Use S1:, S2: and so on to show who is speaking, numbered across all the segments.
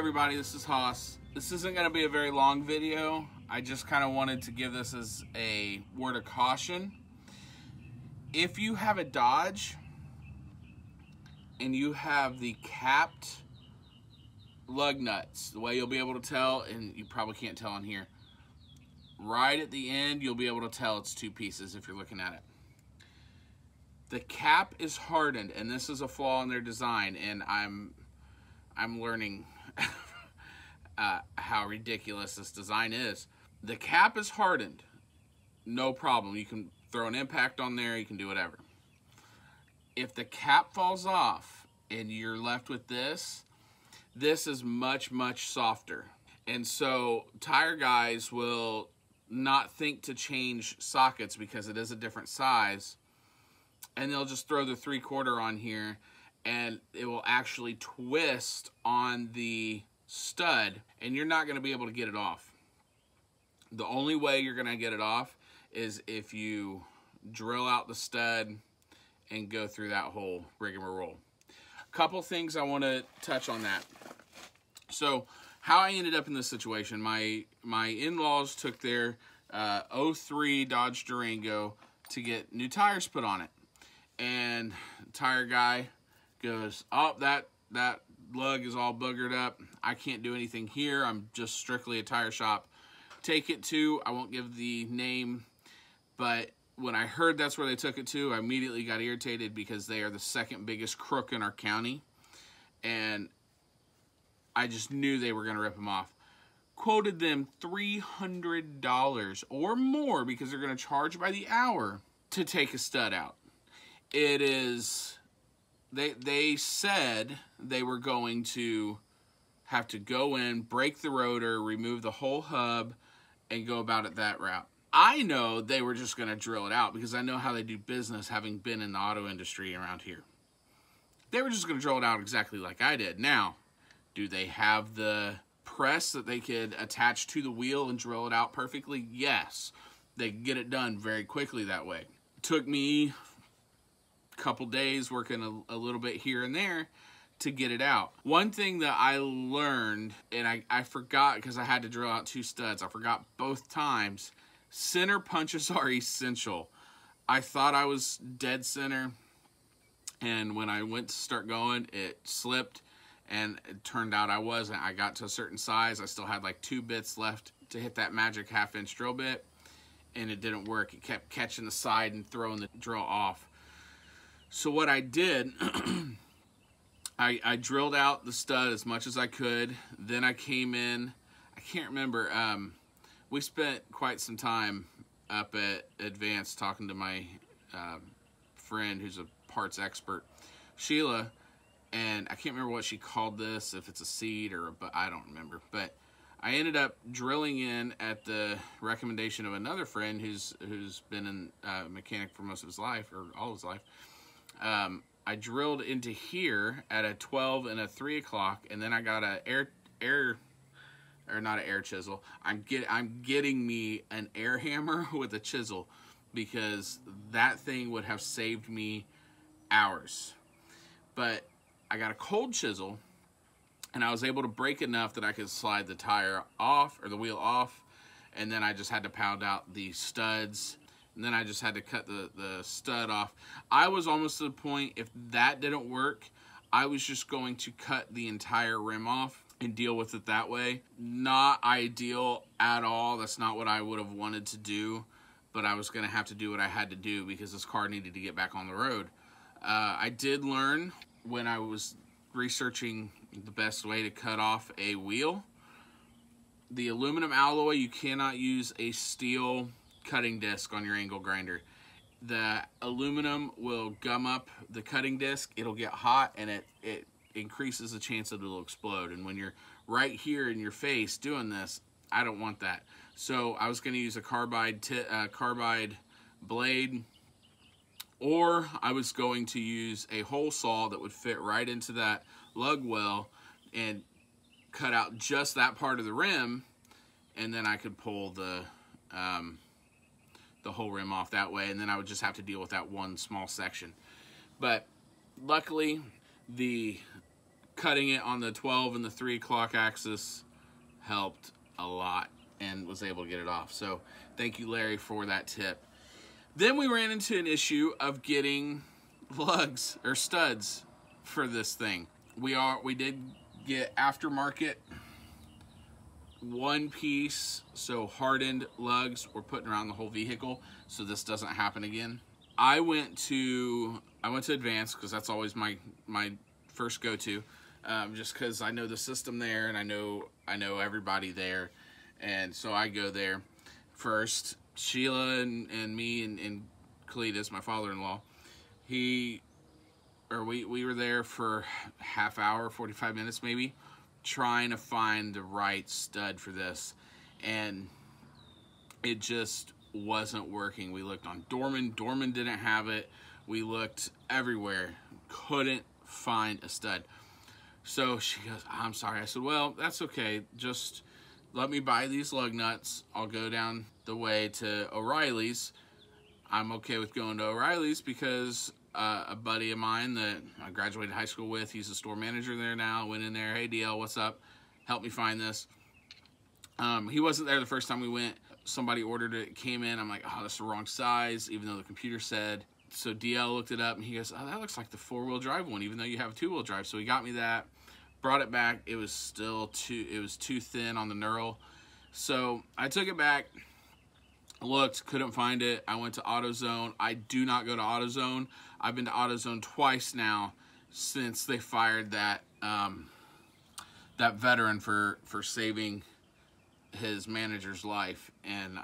S1: everybody, this is Haas. This isn't going to be a very long video. I just kind of wanted to give this as a word of caution. If you have a Dodge and you have the capped lug nuts, the way you'll be able to tell, and you probably can't tell on here, right at the end you'll be able to tell it's two pieces if you're looking at it. The cap is hardened, and this is a flaw in their design, and I'm learning how ridiculous this design is. The cap is hardened, no problem. You can throw an impact on there, you can do whatever. If the cap falls off and you're left with this is much, much softer. And so tire guys will not think to change sockets because it is a different size, and they'll just throw the 3/4 on here, and it will actually twist on the stud, and you're not going to be able to get it off. The only way you're going to get it off is if you drill out the stud and go through that whole rigmarole. A couple things I want to touch on that. So how I ended up in this situation, my in-laws took their 03 Dodge Durango to get new tires put on it, and the tire guy goes, oh, that lug is all boogered up, I can't do anything here, I'm just strictly a tire shop. Take it to, I won't give the name, but when I heard that's where they took it to, I immediately got irritated because they are the second biggest crook in our county, and I just knew they were going to rip them off. Quoted them $300 or more because they're going to charge by the hour to take a stud out. It is, they said they were going to have to go in, break the rotor, remove the whole hub, and go about it that route. I know they were just going to drill it out because I know how they do business, having been in the auto industry around here. They were just going to drill it out exactly like I did. Now, do they have the press that they could attach to the wheel and drill it out perfectly? Yes. They could get it done very quickly that way. It took me a couple days working a little bit here and there to get it out. One thing that I learned, and I forgot because I had to drill out two studs, I forgot both times, center punches are essential. I thought I was dead center, and when I went to start going, it slipped, and it turned out I wasn't. I got to a certain size, I still had like 2 bits left to hit that magic 1/2-inch drill bit, and it didn't work. It kept catching the side and throwing the drill off. So what I did, I drilled out the stud as much as I could. Then I came in, I can't remember, we spent quite some time up at Advanced talking to my friend who's a parts expert, Sheila, and I can't remember what she called this, if it's a seed or but I don't remember. But I ended up drilling in at the recommendation of another friend who's been a mechanic for most of his life, or all his life. I drilled into here at a 12 and a 3 o'clock, and then I got a not an air chisel. I'm getting me an air hammer with a chisel, because that thing would have saved me hours. But I got a cold chisel, and I was able to break enough that I could slide the tire off, or the wheel off, and then I just had to pound out the studs, and then I just had to cut the stud off. I was almost to the point, if that didn't work, I was just going to cut the entire rim off and deal with it that way. Not ideal at all. That's not what I would have wanted to do, but I was going to have to do what I had to do because this car needed to get back on the road. I did learn when I was researching the best way to cut off a wheel. The aluminum alloy, you cannot use a steel cutting disc on your angle grinder. The aluminum will gum up the cutting disc, it'll get hot, and it increases the chance that it'll explode. And when you're right here in your face doing this, I don't want that. So I was going to use a carbide blade, or I was going to use a hole saw that would fit right into that lug well and cut out just that part of the rim, and then I could pull the whole rim off that way, and then I would just have to deal with that one small section. But luckily, the cutting it on the 12 and the 3 o'clock axis helped a lot and was able to get it off. So thank you, Larry, for that tip. Then we ran into an issue of getting lugs or studs for this thing. We did get aftermarket one piece, so hardened lugs we're putting around the whole vehicle so this doesn't happen again. I went to Advance because that's always my first go-to, just because I know the system there and I know everybody there, and so I go there first. Sheila and me and Cletus, my father-in-law, we were there for half hour, 45 minutes maybe, trying to find the right stud for this, and it just wasn't working. We looked on Dorman didn't have it. We looked everywhere, couldn't find a stud. So she goes, I'm sorry. I said, well, that's okay, just let me buy these lug nuts. I'll go down the way to O'Reilly's. I'm okay with going to O'Reilly's because a buddy of mine that I graduated high school with, he's a store manager there now. Went in there, hey DL, what's up? Help me find this. He wasn't there the first time we went. Somebody ordered it, came in. I'm like, oh, that's the wrong size, even though the computer said. So DL looked it up and he goes, oh, that looks like the 4-wheel drive one, even though you have a 2-wheel drive. So he got me that, brought it back. It was still too thin on the knurl. So I took it back, looked, couldn't find it. I went to AutoZone. I do not go to AutoZone. I've been to AutoZone twice now since they fired that that veteran for saving his manager's life, and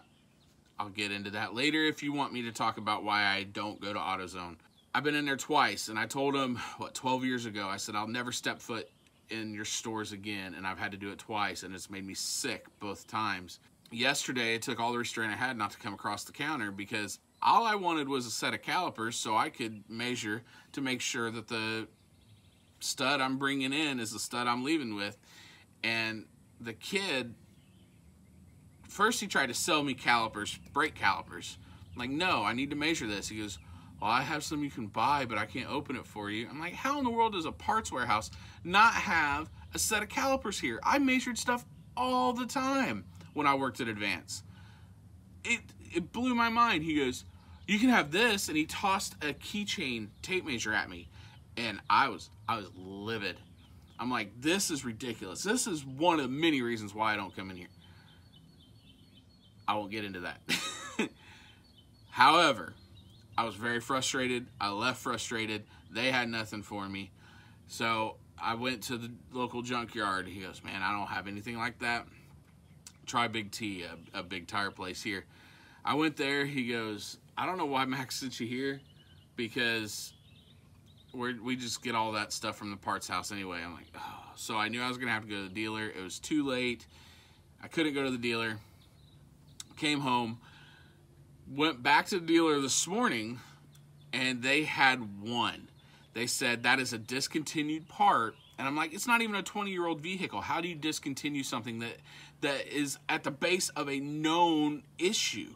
S1: I'll get into that later if you want me to talk about why I don't go to AutoZone. I've been in there twice, and I told him, 12 years ago, I said, I'll never step foot in your stores again, and I've had to do it twice, and it's made me sick both times. Yesterday, I took all the restraint I had not to come across the counter because all I wanted was a set of calipers so I could measure to make sure that the stud I'm bringing in is the stud I'm leaving with. And the kid, first he tried to sell me calipers, brake calipers. I'm like, no, I need to measure this. He goes, well, I have some you can buy, but I can't open it for you. I'm like, how in the world does a parts warehouse not have a set of calipers here? I measured stuff all the time when I worked at Advance. It blew my mind. He goes, you can have this, and he tossed a keychain tape measure at me, and I was livid. I'm like, this is ridiculous. This is one of the many reasons why I don't come in here. I won't get into that. However, I was very frustrated. I left frustrated. They had nothing for me. So I went to the local junkyard. He goes, man, I don't have anything like that. Try Big T, a big tire place here. I went there. He goes, I don't know why Max sent you here, because we just get all that stuff from the parts house anyway. I'm like, oh. So I knew I was going to have to go to the dealer. It was too late. I couldn't go to the dealer. Came home. Went back to the dealer this morning, and they had one. They said that is a discontinued part. And I'm like, it's not even a 20-year-old vehicle. How do you discontinue something that is at the base of a known issue?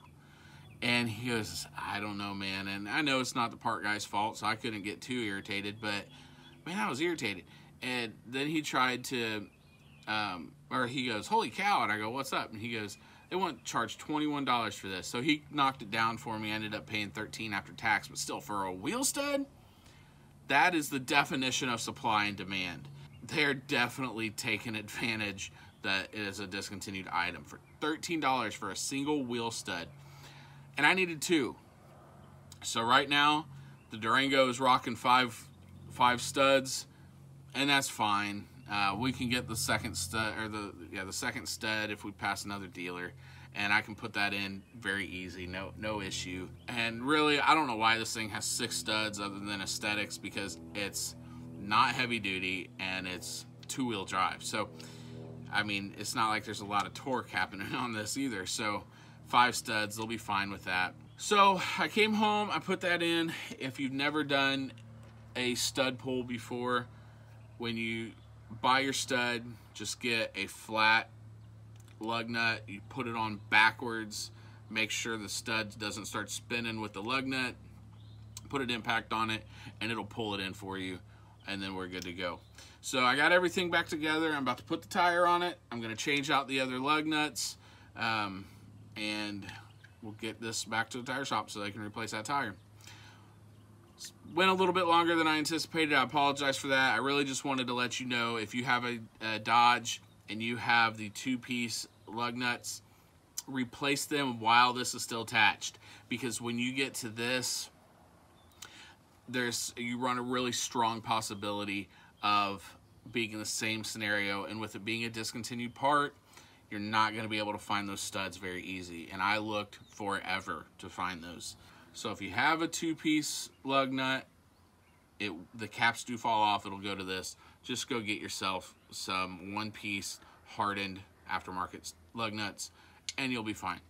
S1: And he goes, I don't know, man. And I know it's not the part guy's fault, so I couldn't get too irritated. But, man, I was irritated. And then he tried to, or he goes, holy cow. And I go, what's up? And he goes, they want to charge $21 for this. So he knocked it down for me. I ended up paying $13 after tax. But still, for a wheel stud, that is the definition of supply and demand. They're definitely taking advantage that it is a discontinued item. For $13 for a single wheel stud. And I needed 2. So right now, the Durango is rocking five studs, and that's fine. We can get the second stud, or the second stud if we pass another dealer, and I can put that in very easy, no issue. And really, I don't know why this thing has 6 studs other than aesthetics, because it's not heavy duty and it's 2-wheel drive. So, I mean, it's not like there's a lot of torque happening on this either. So 5 studs, they'll be fine with that. So I came home, I put that in. If you've never done a stud pull before, when you buy your stud, just get a flat lug nut. You put it on backwards, make sure the stud doesn't start spinning with the lug nut. Put an impact on it, and it'll pull it in for you and then we're good to go. So I got everything back together. I'm about to put the tire on it. I'm going to change out the other lug nuts, and we'll get this back to the tire shop so they can replace that tire. Went a little bit longer than I anticipated. I apologize for that. I really just wanted to let you know, if you have a Dodge and you have the 2-piece lug nuts, replace them while this is still attached, because when you get to this, you run a really strong possibility of being in the same scenario, and with it being a discontinued part, you're not going to be able to find those studs very easy, and I looked forever to find those. So if you have a 2-piece lug nut, the caps do fall off, it'll go to this. Just go get yourself some 1-piece hardened aftermarket lug nuts, and you'll be fine.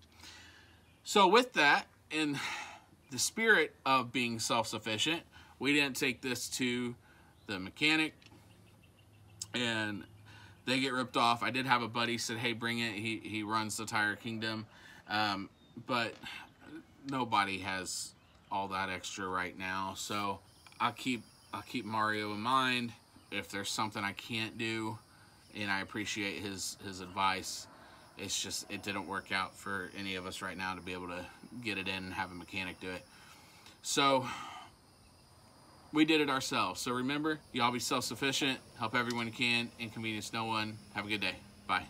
S1: So with that, in the spirit of being self-sufficient, we didn't take this to the mechanic and they get ripped off. I did have a buddy said, hey, bring it. He runs the Tire Kingdom, but nobody has all that extra right now. So I'll keep Mario in mind if there's something I can't do, and I appreciate his advice. It's just, it didn't work out for any of us right now to be able to get it in and have a mechanic do it. So we did it ourselves. So remember, y'all be self-sufficient, help everyone you can, inconvenience no one. Have a good day. Bye.